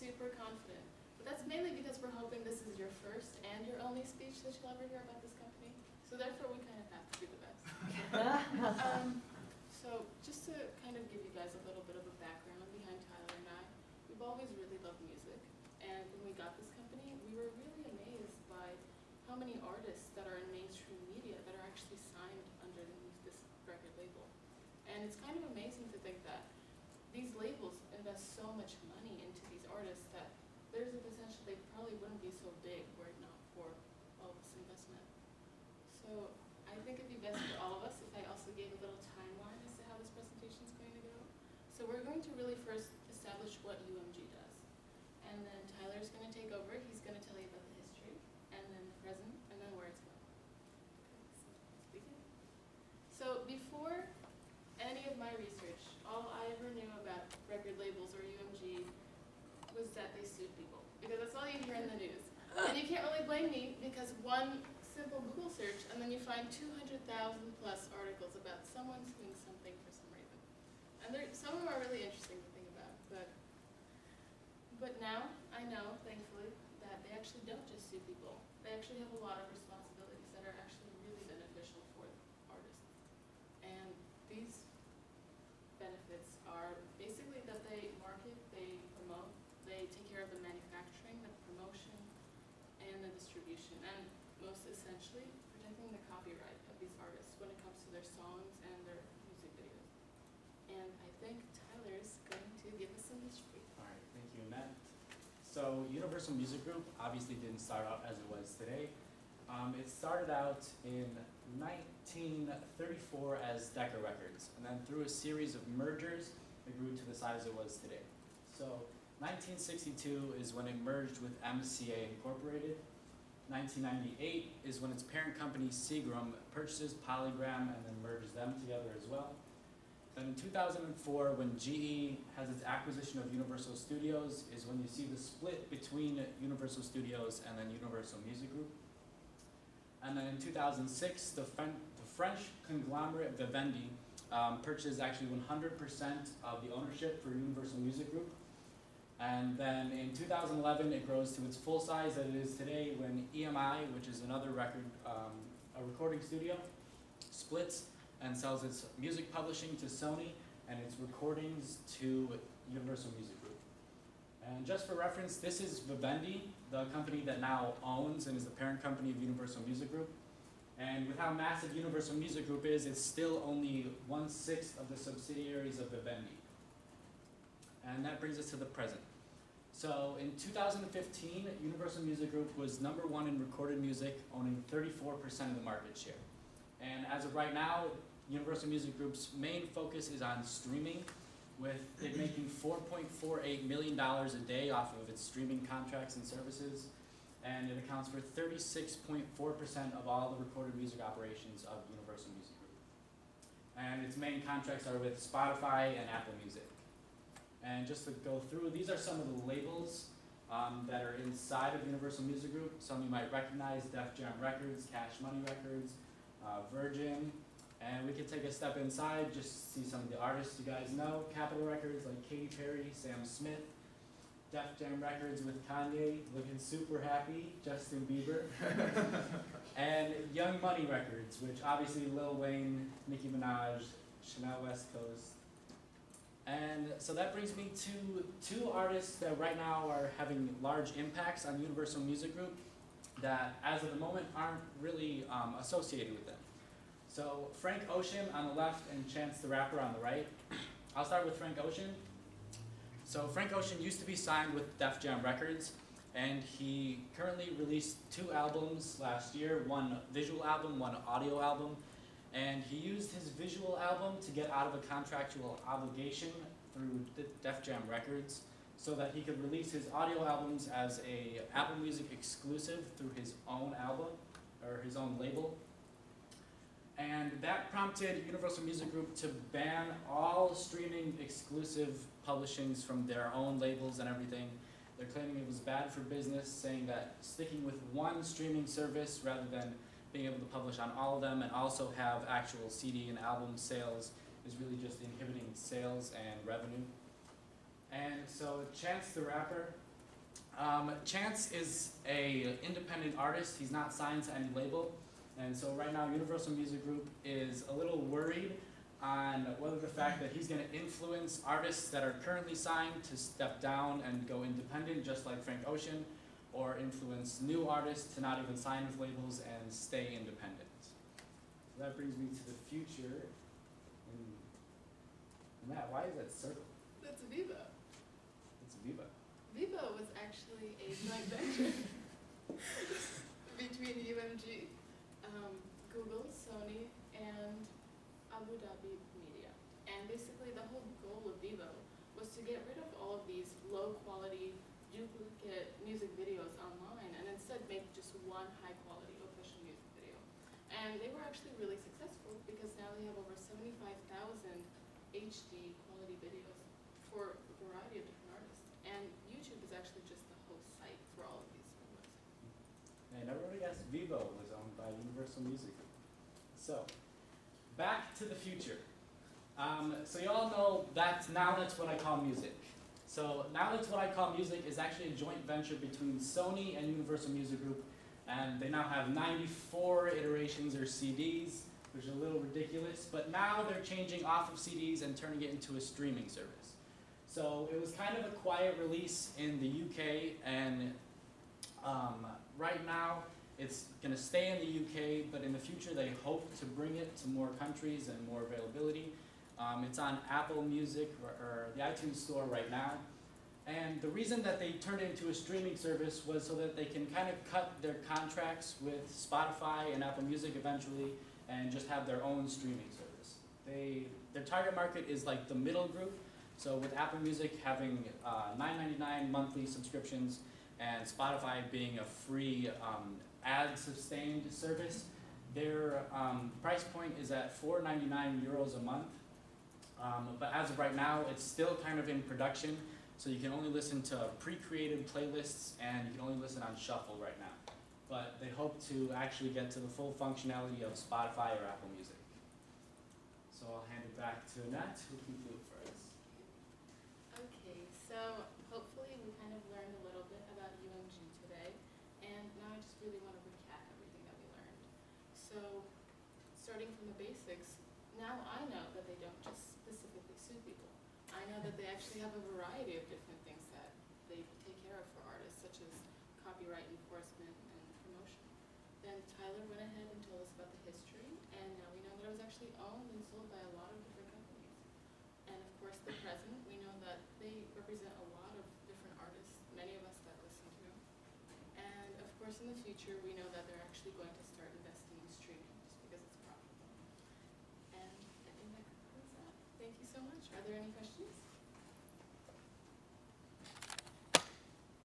super confident. But that's mainly because we're hoping this is your first and your only speech that you'll ever hear about this company. So therefore, we kind of have to do the best. So just to kind of give you guys a little bit of a background behind Tyler and I, we've always really loved music. And when we got this company, we were really amazed by how many artists that are in mainstream media that are actually signed underneath this record label. And it's kind of amazing to think that these labels invest so much money into these artists that there's a potential they probably wouldn't be so big were it not for all this investment. So I think it'd be best for all of us if I also gave a little timeline as to how this presentation is going to go. So we're going to really first establish what UMG does. And then Tyler's going to take over. He's going to tell you about the history, and then the present, and then where it's going. Okay, so let's begin. So before any of my research, all I ever knew about record labels or UMG was that they sued people, because that's all you hear in the news. And you can't really blame me, because one simple Google search, and then you find 200,000 plus articles about someone suing something for some reason. And some of them are really interesting to think about, but now I know, thankfully, that they actually don't just sue people. They actually have a lot of responsibilities that are actually really beneficial for artists. And these benefits are basically that they market, they promote, they take care of the manufacturing, the promotion, and the distribution, and most essentially, protecting the copyright of these artists when it comes to their songs and their music videos. And I think Tyler's going to give us some history. All right, thank you, Annette. So Universal Music Group obviously didn't start out as it was today. It started out in 1934 as Decca Records, and then through a series of mergers, it grew to the size it was today. So 1962 is when it merged with MCA Incorporated. 1998 is when its parent company Seagram purchases Polygram and then merges them together as well. Then in 2004, when GE has its acquisition of Universal Studios, is when you see the split between Universal Studios and then Universal Music Group. And then in 2006, the French conglomerate Vivendi purchased actually 100% of the ownership for Universal Music Group. And then in 2011, it grows to its full size that it is today when EMI, which is another a recording studio, splits and sells its music publishing to Sony and its recordings to Universal Music Group. And just for reference, this is Vivendi, the company that now owns and is the parent company of Universal Music Group. And with how massive Universal Music Group is, it's still only 1/6 of the subsidiaries of Vivendi. And that brings us to the present. So in 2015, Universal Music Group was #1 in recorded music, owning 34% of the market share. And as of right now, Universal Music Group's main focus is on streaming, with it making $4.48 million a day off of its streaming contracts and services. And it accounts for 36.4% of all the recorded music operations of Universal Music Group. And its main contracts are with Spotify and Apple Music. And just to go through, these are some of the labels that are inside of Universal Music Group. Some you might recognize: Def Jam Records, Cash Money Records, Virgin. And we can take a step inside, just see some of the artists you guys know. Capitol Records like Katy Perry, Sam Smith. Def Jam Records with Kanye, looking super happy, Justin Bieber. And Young Money Records, which obviously Lil Wayne, Nicki Minaj, Chanel West Coast. And so that brings me to two artists that right now are having large impacts on Universal Music Group that, as of the moment, aren't really associated with them. So Frank Ocean on the left and Chance the Rapper on the right. I'll start with Frank Ocean. So Frank Ocean used to be signed with Def Jam Records, and he currently released 2 albums last year, one visual album, one audio album. And he used his visual album to get out of a contractual obligation through Def Jam Records so that he could release his audio albums as a Apple Music exclusive through his own album, or his own label. And that prompted Universal Music Group to ban all streaming exclusive publishings from their own labels and everything. They're claiming it was bad for business, saying that sticking with one streaming service rather than being able to publish on all of them and also have actual CD and album sales is really just inhibiting sales and revenue. And so Chance the Rapper Chance is a independent artist. He's not signed to any label. And so right now Universal Music Group is a little worried on whether the fact that he's going to influence artists that are currently signed to step down and go independent, just like Frank Ocean, or influence new artists to not even sign with labels and stay independent. So that brings me to the future. And Matt, why is that circle? That's Vivo. It's Viva. Vivo was actually a joint venture between UMG, Google, Sony, and Abu Dhabi Media. And basically the whole goal of Vivo was to get rid of all of these low quality duplicate music videos online and instead make just one high quality official music video. And they were actually really successful because now they have over 75,000 HD quality videos for a variety of different artists. And YouTube is actually just the host site for all of these videos. And everybody guessed Vivo was owned by Universal Music Group. So, back to the future. So you all know that Now That's What I Call Music. So Now That's What I Call Music is actually a joint venture between Sony and Universal Music Group, and they now have 94 iterations or CDs, which is a little ridiculous, but now they're changing off of CDs and turning it into a streaming service. So it was kind of a quiet release in the UK, and right now it's going to stay in the UK, but in the future they hope to bring it to more countries and more availability. It's on Apple Music or the iTunes Store right now. And the reason that they turned it into a streaming service was so that they can kind of cut their contracts with Spotify and Apple Music eventually and just have their own streaming service. Their target market is like the middle group. So with Apple Music having $9.99 monthly subscriptions and Spotify being a free ad-sustained service, their price point is at €4.99 a month. But as of right now, it's still kind of in production, so you can only listen to pre-created playlists and you can only listen on shuffle right now. But they hope to actually get to the full functionality of Spotify or Apple Music. So I'll hand it back to Annette, who can do it for us. Okay, so hopefully we kind of learned a little bit about UMG today, and now I just really want to recap everything that we learned. So, starting from the basics, now I know that they don't just specifically sue people. I know that they actually have a variety of different things that they take care of for artists, such as copyright enforcement and promotion. Then Tyler went ahead and told us about the history, and now we know that it was actually owned and sold by a lot of different companies. And of course, the present, we know that they represent a lot of different artists, many of us that listen to them. And of course, in the future, we know that they're actually going to start investing in streaming just because it's profitable. And I think that concludes that. Thank you so much. Are there any questions?